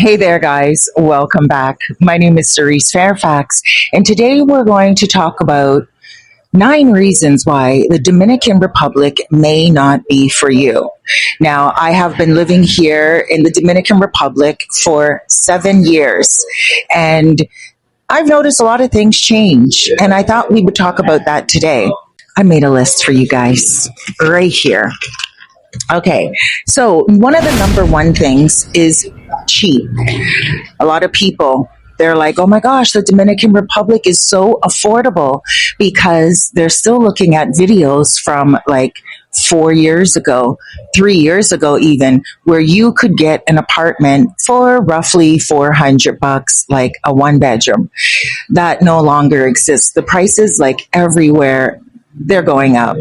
Hey there, guys. Welcome back. My name is Cerise Fairfax, and today we're going to talk about 9 reasons why the Dominican Republic may not be for you. Now, I have been living here in the Dominican Republic for 7 years, and I've noticed a lot of things change, and I thought we would talk about that today. I made a list for you guys right here. Okay, so one of the number one things is cheap. A lot of people, they're like, oh my gosh, the Dominican Republic is so affordable because they're still looking at videos from like 4 years ago, 3 years ago, even, where you could get an apartment for roughly $400, like a one bedroom. That no longer exists. The prices, like everywhere, they're going up.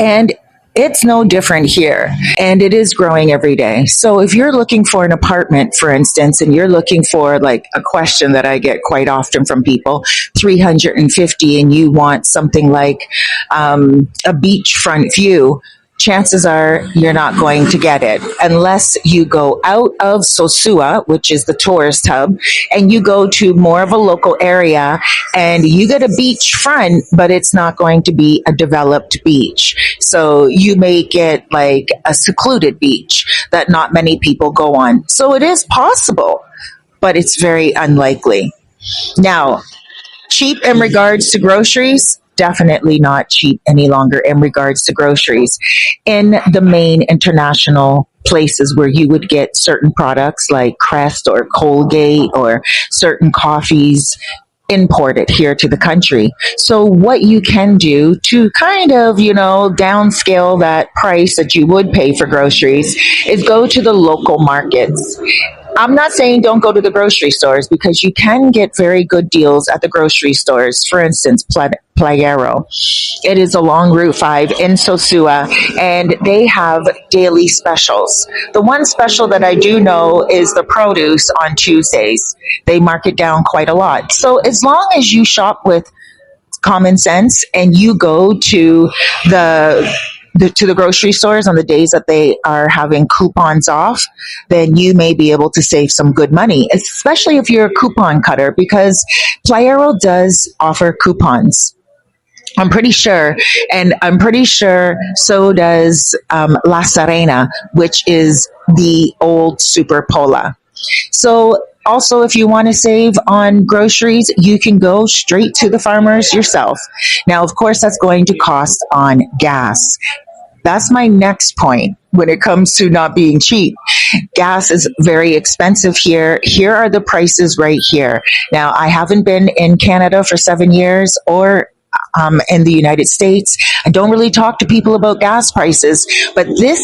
And it's no different here, and it is growing every day. So if you're looking for an apartment, for instance, and you're looking for like a question that I get quite often from people, 350, and you want something like a beachfront view, chances are you're not going to get it unless you go out of Sosua, which is the tourist hub, and you go to more of a local area and you get a beach front, but it's not going to be a developed beach. So you may get like a secluded beach that not many people go on. So it is possible, but it's very unlikely. Now, cheap in regards to groceries, definitely not cheap any longer in regards to groceries. In the main international places where you would get certain products like Crest or Colgate or certain coffees imported here to the country. So what you can do to kind of, downscale that price that you would pay for groceries is go to the local markets. I'm not saying don't go to the grocery stores because you can get very good deals at the grocery stores. For instance, Playero. It is along Route 5 in Sosua, and they have daily specials. The one special that I do know is the produce on Tuesdays. They mark it down quite a lot. So as long as you shop with common sense and you go to the grocery stores on the days that they are having coupons off, then you may be able to save some good money, especially if you're a coupon cutter, because Playero does offer coupons. I'm pretty sure so does La Serena, which is the old Super Pola. So also, if you want to save on groceries, you can go straight to the farmers yourself. Now, of course, that's going to cost on gas. That's my next point when it comes to not being cheap. Gas is very expensive here. Here are the prices right here. Now, I haven't been in Canada for 7 years or in the United States. I don't really talk to people about gas prices, but this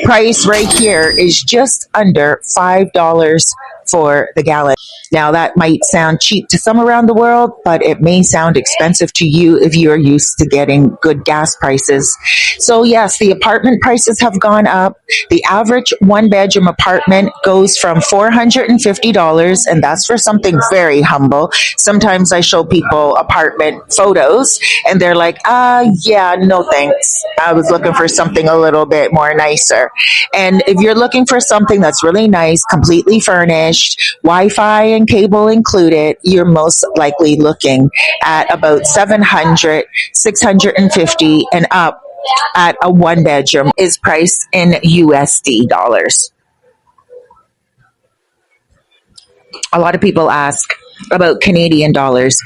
price right here is just under $5 for the gallon. Now, that might sound cheap to some around the world, but it may sound expensive to you if you're used to getting good gas prices. So yes, the apartment prices have gone up. The average one-bedroom apartment goes from $450, and that's for something very humble. Sometimes I show people apartment photos, and they're like, yeah, no thanks. I was looking for something a little bit more nicer. And if you're looking for something that's really nice, completely furnished, Wi-Fi and cable included, you're most likely looking at about 700, 650 and up at a one bedroom is priced in USD dollars. A lot of people ask about Canadian dollars.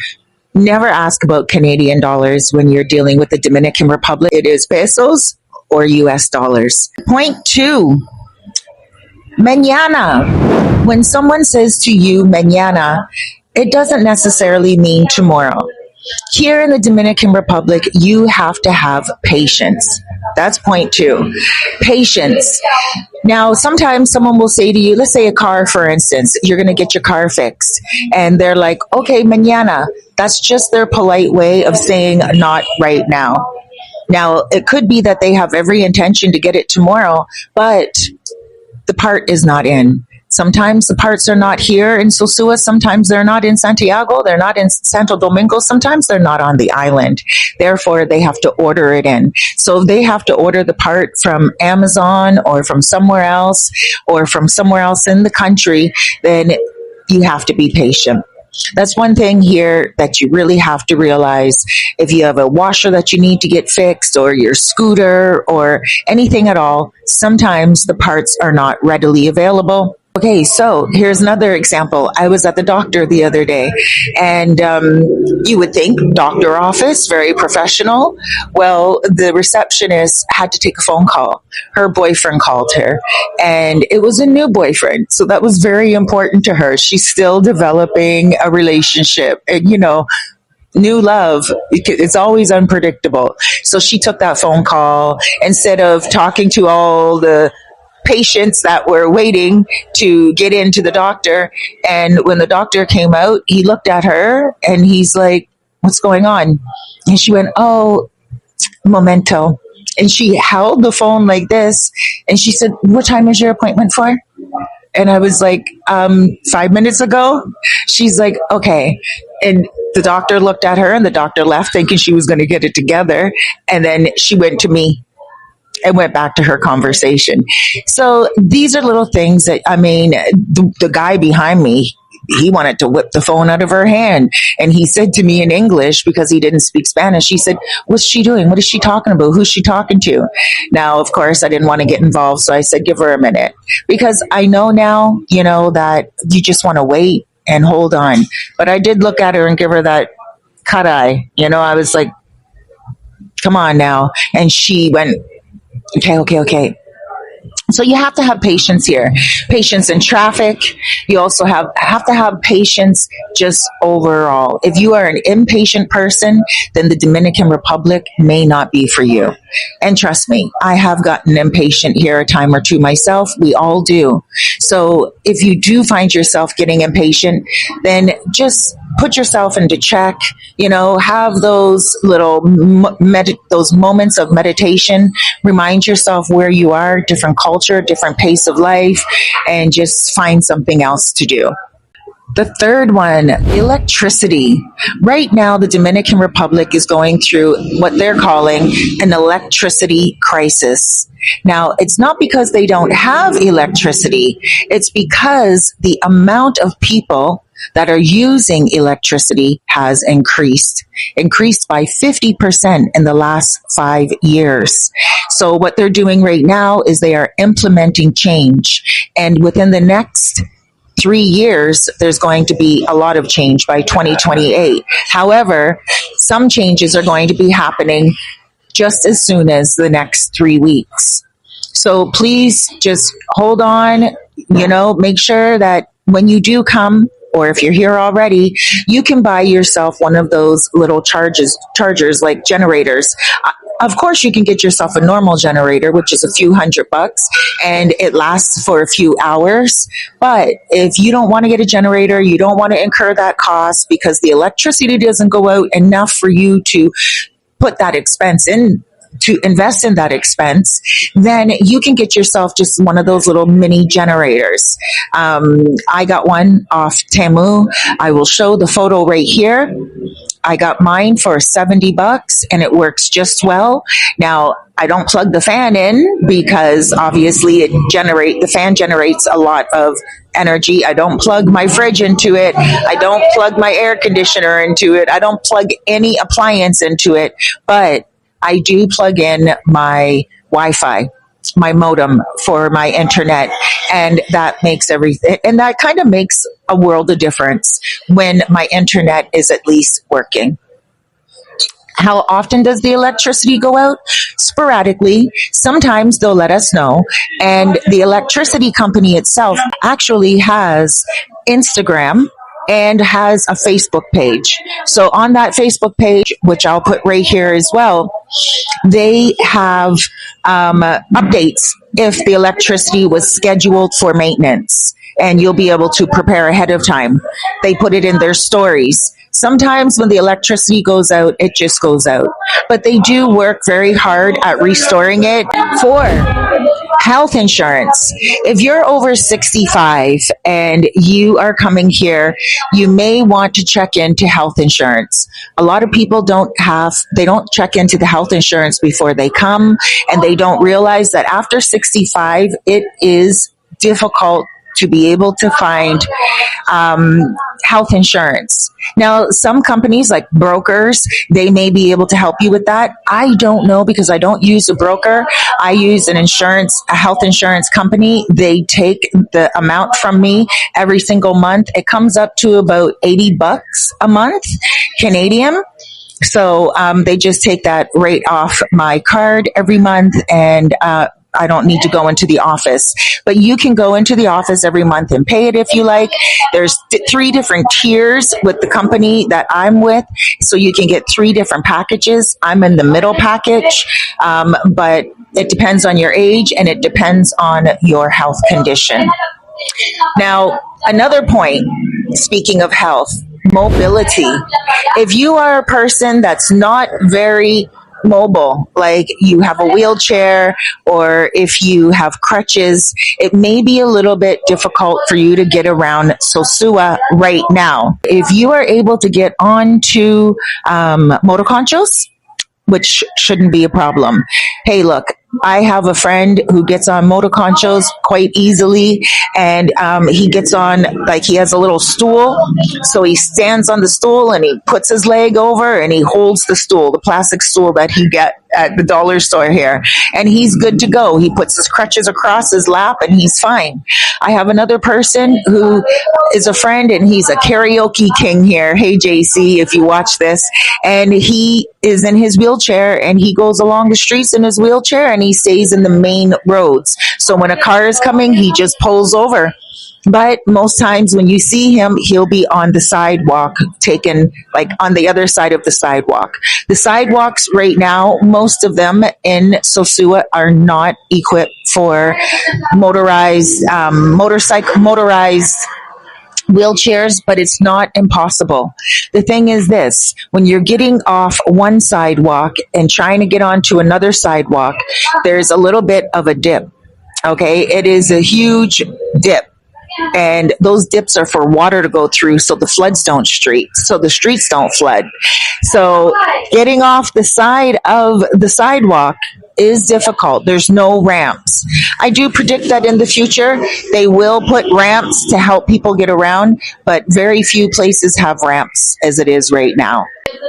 Never ask about Canadian dollars when you're dealing with the Dominican Republic. It is pesos or US dollars. Point two, mañana. When someone says to you mañana, it doesn't necessarily mean tomorrow. Here in the Dominican Republic, you have to have patience. That's point two. Patience. Now, sometimes someone will say to you, let's say a car, for instance, you're going to get your car fixed. And they're like, okay, mañana. That's just their polite way of saying not right now. Now, it could be that they have every intention to get it tomorrow, but the part is not in. Sometimes the parts are not here in Sosua. Sometimes they're not in Santiago. They're not in Santo Domingo. Sometimes they're not on the island. Therefore, they have to order it in. So they have to order the part from Amazon or from somewhere else or from somewhere else in the country. Then you have to be patient. That's one thing here that you really have to realize. If you have a washer that you need to get fixed, or your scooter, or anything at all, sometimes the parts are not readily available. Okay, so here's another example. I was at the doctor the other day, and you would think doctor office, very professional. Well, the receptionist had to take a phone call. Her boyfriend called her, and it was a new boyfriend. So that was very important to her. She's still developing a relationship, and new love, it's always unpredictable. So she took that phone call instead of talking to all the patients that were waiting to get into the doctor. And when the doctor came out, he looked at her and he's like, "What's going on?" And she went, "Oh, momento." And she held the phone like this, and she said, "What time is your appointment for?" And I was like, 5 minutes ago. She's like, "Okay." And the doctor looked at her, and the doctor left thinking she was going to get it together. And then she went to me and went back to her conversation. So these are little things that, the guy behind me, he wanted to whip the phone out of her hand. And he said to me in English, because he didn't speak Spanish, he said, "What's she doing? What is she talking about? Who's she talking to?" Now, of course, I didn't want to get involved. So I said, "Give her a minute." Because I know now, that you just want to wait and hold on. But I did look at her and give her that cut eye. I was like, "Come on now." And she went, "Okay, okay, okay." So you have to have patience here. Patience in traffic. You also have to have patience just overall. If you are an impatient person, then the Dominican Republic may not be for you. And trust me, I have gotten impatient here a time or two myself. We all do. So if you do find yourself getting impatient, then just put yourself into check, have those little those moments of meditation. Remind yourself where you are, different culture, different pace of life, and just find something else to do. The third one, electricity. Right now, the Dominican Republic is going through what they're calling an electricity crisis. Now, it's not because they don't have electricity, it's because the amount of people that are using electricity has increased by 50% in the last 5 years. So what they're doing right now is they are implementing change. And within the next 3 years, there's going to be a lot of change by 2028. However, some changes are going to be happening just as soon as the next 3 weeks. So please just hold on, make sure that when you do come, or if you're here already, you can buy yourself one of those little chargers like generators. Of course, you can get yourself a normal generator, which is a few $100, and it lasts for a few hours. But if you don't want to get a generator, you don't want to incur that cost because the electricity doesn't go out enough for you to put that expense in, to invest in that expense, then you can get yourself just one of those little mini generators. I got one off Temu. I will show the photo right here. I got mine for $70 and it works just well. Now, I don't plug the fan in because obviously the fan generates a lot of energy. I don't plug my fridge into it. I don't plug my air conditioner into it. I don't plug any appliance into it, but I do plug in my Wi-Fi, my modem for my internet, and that makes everything, and that kind of makes a world of difference when my internet is at least working. How often does the electricity go out? Sporadically. Sometimes they'll let us know. And the electricity company itself actually has Instagram and has a Facebook page. So on that Facebook page, which I'll put right here as well, they have updates if the electricity was scheduled for maintenance, and you'll be able to prepare ahead of time. They put it in their stories. Sometimes when the electricity goes out, it just goes out. But they do work very hard at restoring it for Health insurance. If you're over 65 and you are coming here, you may want to check into health insurance. A lot of people they don't check into the health insurance before they come, and they don't realize that after 65, it is difficult to be able to find health insurance. Now, some companies like brokers, they may be able to help you with that. I don't know because I don't use a broker. I use a health insurance company. They take the amount from me every single month. It comes up to about $80 a month, Canadian. So they just take that rate off my card every month, and I don't need to go into the office. But you can go into the office every month and pay it if you like. There's three different tiers with the company that I'm with, so you can get three different packages. I'm in the middle package, but it depends on your age and it depends on your health condition. Now, another point, speaking of health, mobility. If you are a person that's not very mobile, like you have a wheelchair or if you have crutches, it may be a little bit difficult for you to get around Sosua right now. If you are able to get onto motor conchos, which shouldn't be a problem. Hey, look, I have a friend who gets on motor conchos quite easily, and he gets on, like, he has a little stool, so he stands on the stool and he puts his leg over and he holds the stool, the plastic stool that he get at the dollar store here, and he's good to go. He puts his crutches across his lap and he's fine. I have another person who is a friend, and he's a karaoke king here. Hey, JC, if you watch this, and he is in his wheelchair and he goes along the streets in his wheelchair and he stays in the main roads. So when a car is coming, he just pulls over. But most times when you see him, he'll be on the sidewalk, taken like on the other side of the sidewalk. The sidewalks right now, most of them in Sosua are not equipped for motorized wheelchairs, but it's not impossible. The thing is this, when you're getting off one sidewalk and trying to get onto another sidewalk, there's a little bit of a dip. Okay, it is a huge dip. And those dips are for water to go through so the streets don't flood. So getting off the side of the sidewalk is difficult. There's no ramps. I do predict that in the future they will put ramps to help people get around, but very few places have ramps as it is right now.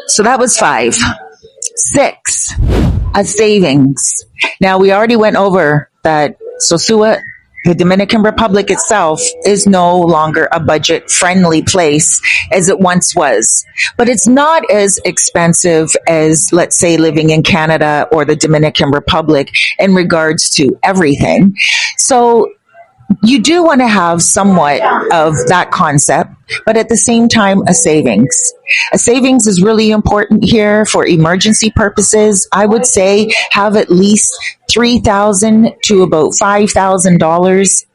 So that was 5. 6, a savings. Now, we already went over that Sosua, the Dominican Republic itself, is no longer a budget-friendly place as it once was. But it's not as expensive as, let's say, living in Canada or the Dominican Republic in regards to everything. So you do want to have somewhat of that concept, but at the same time, a savings. A savings is really important here for emergency purposes. I would say have at least $3,000 to about $5,000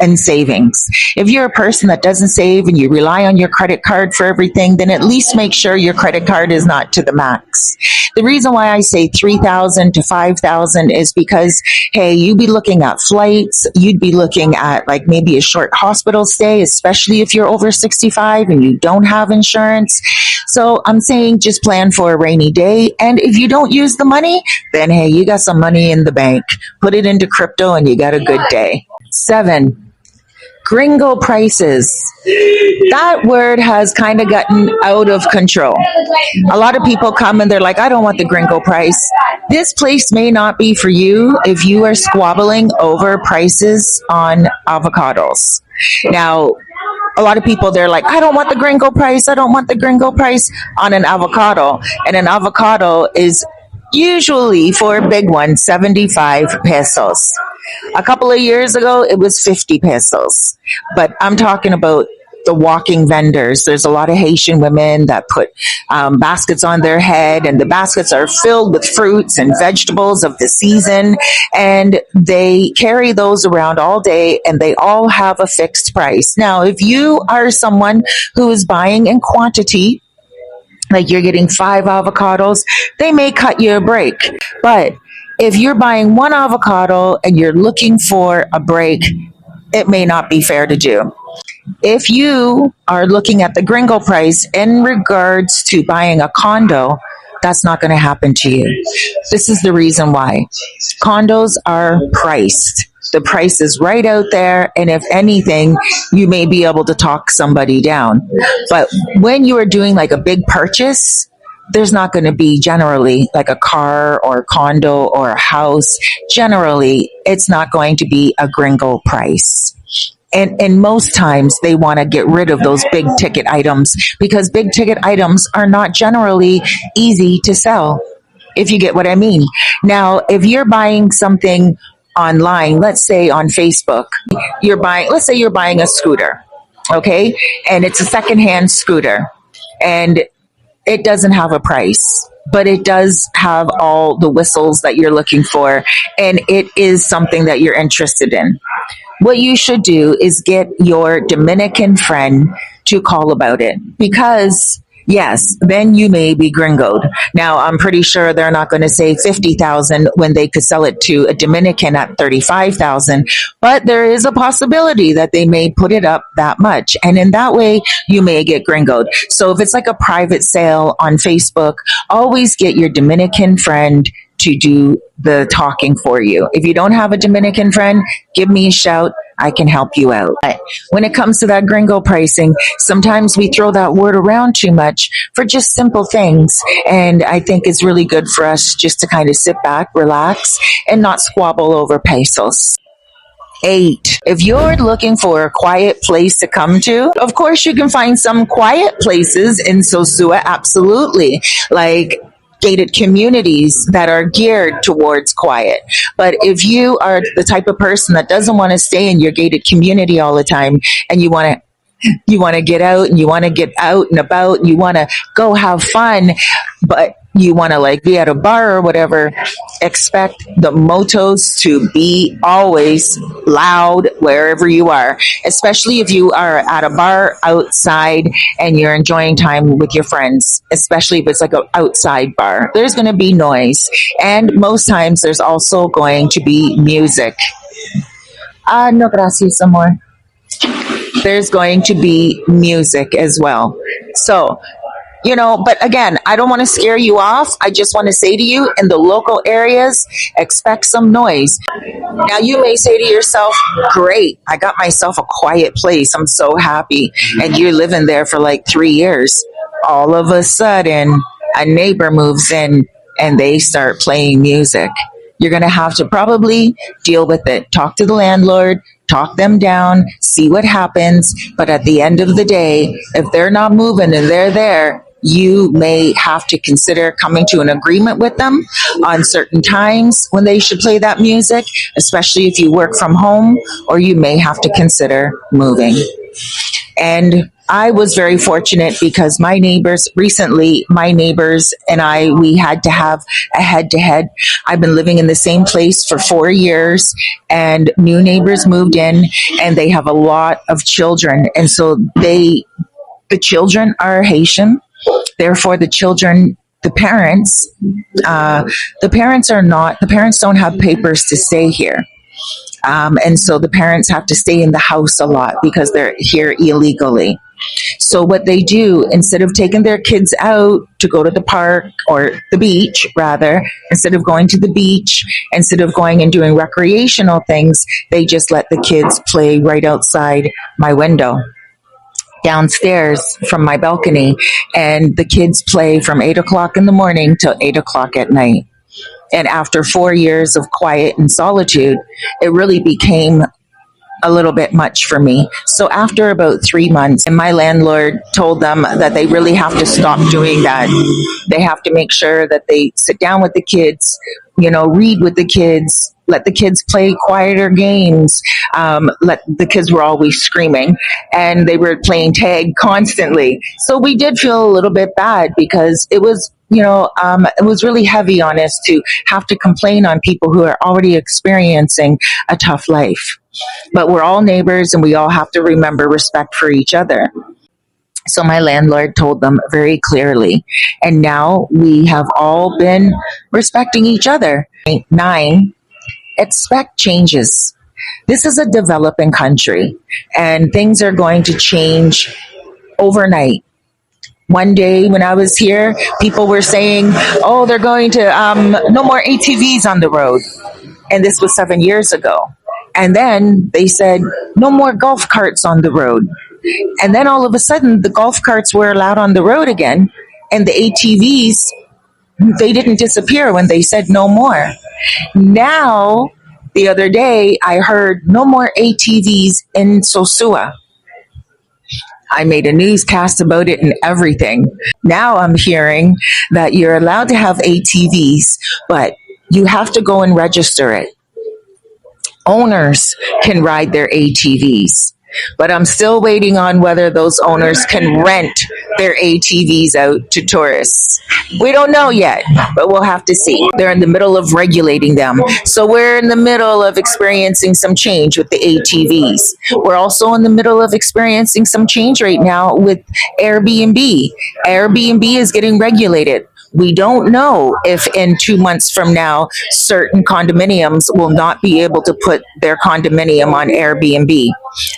in savings. If you're a person that doesn't save and you rely on your credit card for everything, then at least make sure your credit card is not to the max. The reason why I say $3,000 to $5,000 is because, hey, you'd be looking at flights, you'd be looking at like maybe a short hospital stay, especially if you're over 65 and you don't have insurance. So I'm saying just plan for a rainy day. And if you don't use the money, then hey, you got some money in the bank. Put it into crypto and you got a good day. 7, gringo prices. That word has kind of gotten out of control. A lot of people come and they're like, I don't want the gringo price. This place may not be for you if you are squabbling over prices on avocados. Now, a lot of people, they're like, I don't want the gringo price. I don't want the gringo price on an avocado. And an avocado is usually, for a big one, 75 pesos. A couple of years ago, it was 50 pesos. But I'm talking about the walking vendors. There's a lot of Haitian women that put baskets on their head, and the baskets are filled with fruits and vegetables of the season, and they carry those around all day, and they all have a fixed price. Now, if you are someone who is buying in quantity, like you're getting 5 avocados, they may cut you a break. But If you're buying one avocado and you're looking for a break, it may not be fair to do. If you are looking at the gringo price in regards to buying a condo, that's not going to happen to you. This is the reason why. Condos are priced. The price is right out there, and if anything, you may be able to talk somebody down. But when you are doing like a big purchase, there's not going to be generally like a car or a condo or a house. Generally, it's not going to be a gringo price. And most times they want to get rid of those big ticket items because big ticket items are not generally easy to sell, if you get what I mean. Now, if you're buying something online, let's say on Facebook, let's say you're buying a scooter, okay? And it's a secondhand scooter and it doesn't have a price, but it does have all the whistles that you're looking for. And it is something that you're interested in. What you should do is get your Dominican friend to call about it because yes, then you may be gringoed. Now, I'm pretty sure they're not going to say 50,000 when they could sell it to a Dominican at 35,000, but there is a possibility that they may put it up that much. And in that way, you may get gringoed. So if it's like a private sale on Facebook, always get your Dominican friend to do the talking for you. If you don't have a Dominican friend, give me a shout. I can help you out. But when it comes to that gringo pricing, sometimes we throw that word around too much for just simple things. And I think it's really good for us just to kind of sit back, relax, and not squabble over pesos. 8. If you're looking for a quiet place to come to, of course you can find some quiet places in Sosua, absolutely. Like gated communities that are geared towards quiet. But if you are the type of person that doesn't want to stay in your gated community all the time and you want to get out and you want to get out and about and you want to go have fun, but you want to like be at a bar or whatever, expect the motos to be always loud wherever you are, especially if you are at a bar outside and you're enjoying time with your friends, especially if it's like an outside bar. There's going to be noise. And most times there's also going to be music. No gracias, amor. There's going to be music as well. So, but again, I don't want to scare you off. I just want to say to you, in the local areas, expect some noise. Now, you may say to yourself, great, I got myself a quiet place. I'm so happy. And you're living there for like 3 years. All of a sudden, a neighbor moves in and they start playing music. You're going to have to probably deal with it. Talk to the landlord, talk them down, see what happens. But at the end of the day, if they're not moving and they're there, you may have to consider coming to an agreement with them on certain times when they should play that music, especially if you work from home, or you may have to consider moving. And I was very fortunate because my neighbors and I, we had to have a head to head. I've been living in the same place for 4 years and new neighbors moved in and they have a lot of children. And so the children are Haitian. Therefore, the parents don't have papers to stay here. And so the parents have to stay in the house a lot because they're here illegally. So what they do, instead of taking their kids out to go to the park or the beach, rather, instead of going to the beach, instead of going and doing recreational things, they just let the kids play right outside my window, downstairs from my balcony. And the kids play from 8 o'clock in the morning till 8 o'clock at night. And after 4 years of quiet and solitude, it really became a little bit much for me. So after about 3 months, and my landlord told them that they really have to stop doing that. They have to make sure that they sit down with the kids, read with the kids, let the kids play quieter games. The kids were always screaming and they were playing tag constantly. So we did feel a little bit bad because it was it was really heavy on us to have to complain on people who are already experiencing a tough life. But we're all neighbors and we all have to remember respect for each other. So my landlord told them very clearly. And now we have all been respecting each other. Nine, expect changes. This is a developing country and things are going to change overnight. One day when I was here, people were saying, oh, they're going to, no more ATVs on the road. And this was 7 years ago. And then they said, no more golf carts on the road. And then all of a sudden, the golf carts were allowed on the road again. And the ATVs, they didn't disappear when they said no more. Now, the other day, I heard no more ATVs in Sosua. I made a newscast about it and everything. Now I'm hearing that you're allowed to have ATVs, but you have to go and register it. Owners can ride their ATVs, but I'm still waiting on whether those owners can rent their ATVs out to tourists. We don't know yet, but we'll have to see. They're in the middle of regulating them. So we're in the middle of experiencing some change with the ATVs. We're also in the middle of experiencing some change right now with Airbnb. Airbnb is getting regulated. We don't know if in 2 months from now, certain condominiums will not be able to put their condominium on Airbnb.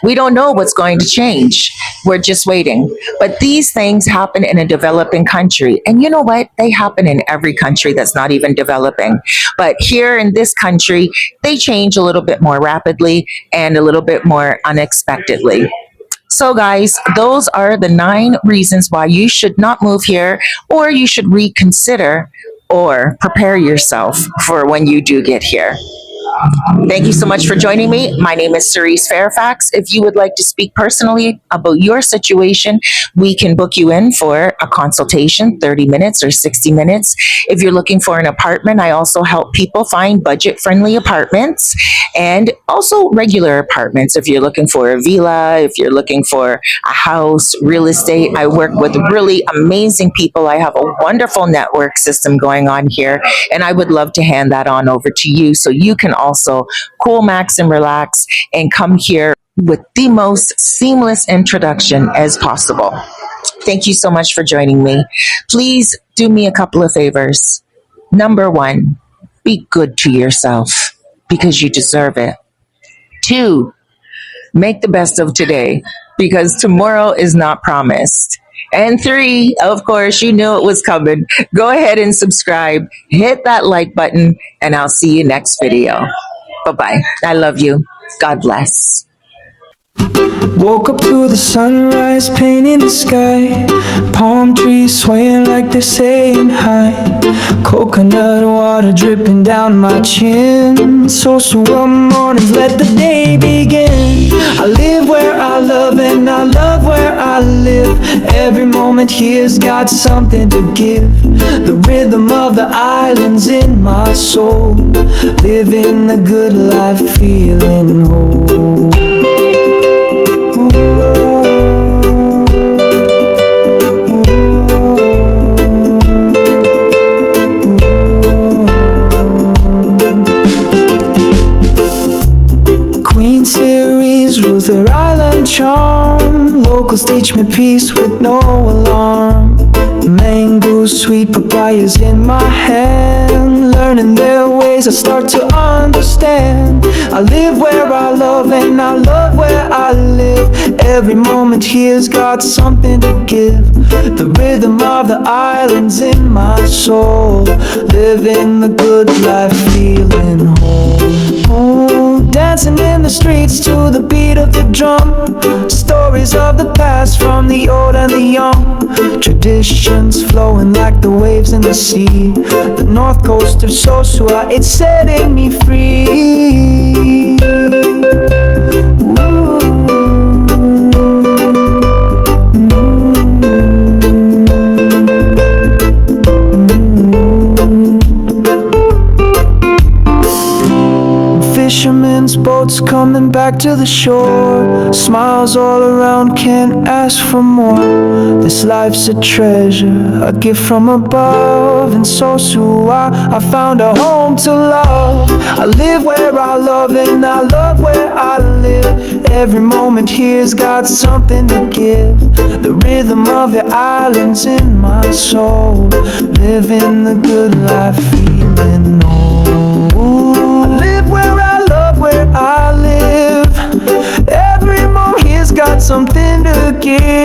We don't know what's going to change. We're just waiting. But these things happen in a developing country. And you know what? They happen in every country that's not even developing. But here in this country, they change a little bit more rapidly and a little bit more unexpectedly. So, guys, those are the 9 reasons why you should not move here, or you should reconsider or prepare yourself for when you do get here. Thank you so much for joining me. My name is Cerise Fairfax. If you would like to speak personally about your situation, we can book you in for a consultation, 30 minutes or 60 minutes. If you're looking for an apartment, I also help people find budget-friendly apartments and also regular apartments. If you're looking for a villa, if you're looking for a house, real estate, I work with really amazing people. I have a wonderful network system going on here, and I would love to hand that on over to you so you can also cool, max, and relax and come here with the most seamless introduction as possible. Thank you so much for joining me. Please do me a couple of favors. Number one, be good to yourself because you deserve it. Two, make the best of today because tomorrow is not promised. And three, of course, you knew it was coming. Go ahead and subscribe, hit that like button, and I'll see you next video. Bye-bye. I love you. God bless. Woke up to the sunrise, paint in the sky. Palm trees swaying like they're saying hi. Coconut water dripping down my chin. So mornings, let the day begin. I live where I love and I love where I live. Every moment here's got something to give. The rhythm of the islands in my soul. Living the good life, feeling whole. Queen Cerise rules her island charm. Locals teach me peace with no alarm. Mango sweet papayas in my hand. Learning their ways I start to understand. I live where I love and I love where I live. Every moment here's got something to give. The rhythm of the islands in my soul. Living the good life, feeling whole. Oh, dancing in the streets to the beat of the drum. Stories of the past from the old and the young. Traditions flowing like the waves in the sea. The north coast of Sosua, it's setting me free. Fishermen's boats coming back to the shore. Smiles all around, can't ask for more. This life's a treasure, a gift from above. love, and so I found a home to love. I live where I love, and I love where I live. Every moment here's got something to give. The rhythm of the islands in my soul. Living the good life, feeling old. I live where I love, where I live. Every moment here's got something to give.